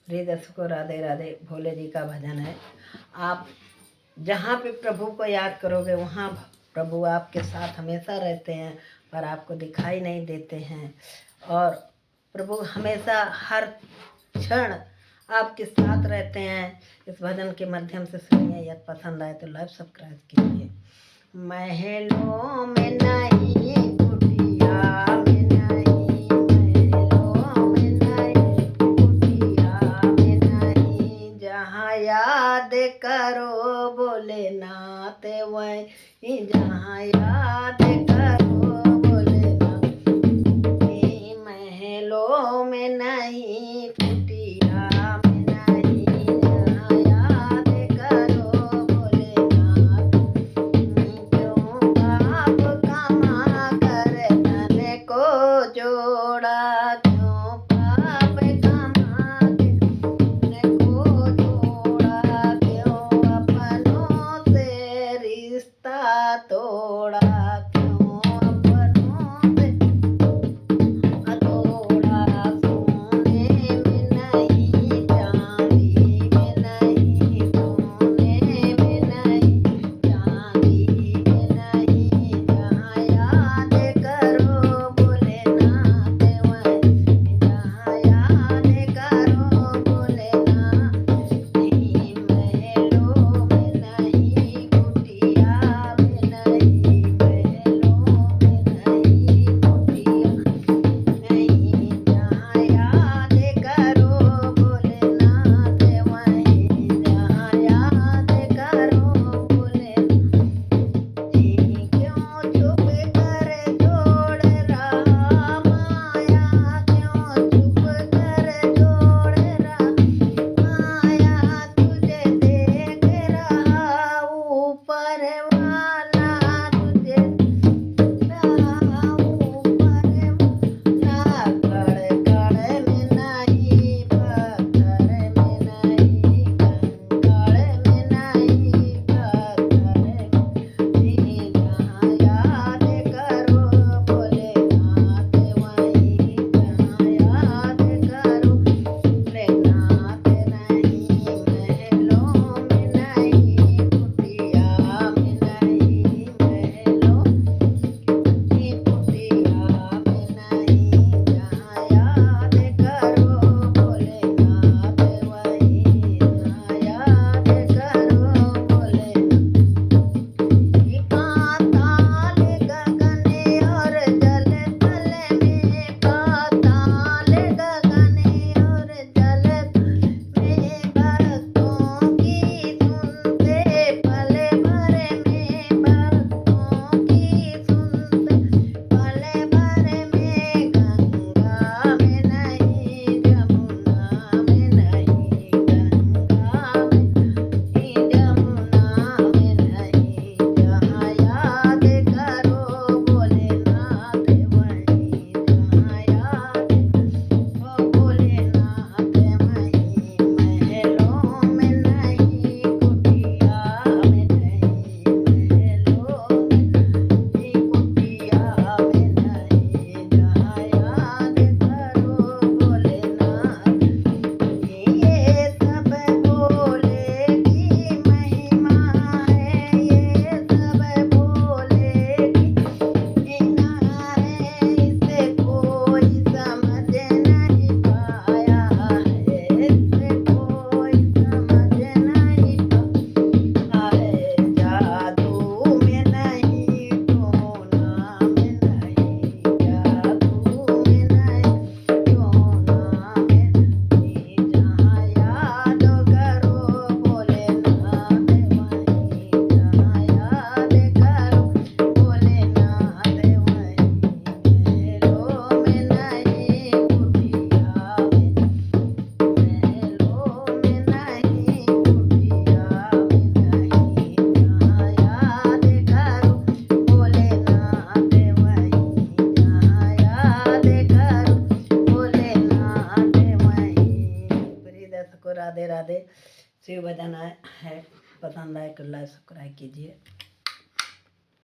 प्रिय दर्शकों, राधे राधे। भोले जी का भजन है। आप जहाँ पे प्रभु को याद करोगे वहाँ प्रभु आपके साथ हमेशा रहते हैं, पर आपको दिखाई नहीं देते हैं। और प्रभु हमेशा हर क्षण आपके साथ रहते हैं। इस भजन के माध्यम से सुनिए। यदि पसंद आए तो लाइक सब्सक्राइब कीजिए। महलों में नहीं, कुटिया में नहीं, महलों में नहीं, कुटिया में नहीं, जहाँ याद करो भोलेनाथ वहीं, जहाँ याद करो भोलेनाथ। महलों में नहीं, कुटिया में नहीं, जहाँ याद करो भोलेनाथ। क्यों पाप कमा कर धन को जोड़ा, क्यों पाप कमा के धन को जोड़ा, क्यों अपनों से रिश्ता तोड़ा, क्यों अपनों से तोड़ा। सोने में नहीं, चांदी में नहीं, सोने में नहीं, चांदी में नहीं, जहाँ याद करो भोलेनाथ वहीं, जहाँ याद करो भोलेनाथ। महलों में नहीं, कुटिया में नहीं, महलों में नहीं, कुटिया नहीं, जहाँ याद करो भोलेनाथ वहीं, जहाँ याद करो भोलेनाथ। क्यों चुप कर जोड़ रहा माया, क्यों चुप कर जोड़ रहा माया, तुझे देख रहा ऊपर वाला, तुझे रहा ऊपर वाला। कड़ कड़ में नहीं, पत्थर में नहीं, कंकड़ में नहीं, पत्थर में, जहाँ याद करो भोलेनाथ वहीं, जहाँ याद करो भोलेनाथ। नहीं, महलों में नहीं, कुटिया में नहीं, महलों की कुटिया में नहीं, जहाँ याद करो भोलेनाथ वहीं, जहाँ याद करो भोलेनाथ। पाताल गगन और जल तल में, पाताल गगन और जल तल में, भक्तों की सुनते पल भर में, भक्तों की सुनते पल भर में। गंगा में नहीं, जमुना में नहीं, गंगा में जमुना में नहीं, जहाँ याद करो भोलेनाथ वहीं, जहाँ याद करो भोलेनाथ वहीं। महलों में नहीं, कुटिया में नहीं, महलों में कुटिया में नहीं, जहाँ याद करो भोलेनाथ। ये सब भोले की महिमा है, ये सब भोले की महिमा है, इसे कोई समझ नहीं पाया है, इसे कोई समझ नहीं पाया है। जादू में नहीं, टोना में नहीं, जादू में नहीं, टोना में नहीं, जहाँ याद करो भोलेनाथ वहीं, जहाँ याद करो भोलेनाथ वहीं। महलों में नहीं, कुटिया में, महलों में नहीं, कुटिया में नहीं, जहाँ याद करो भोलेनाथ वहीं, जहाँ याद करो भोलेनाथ वहीं। प्रिय दर्शकों, राधे राधे। शिव भजन है, पसंद आए तो लाइक सब्सक्राइब कीजिए।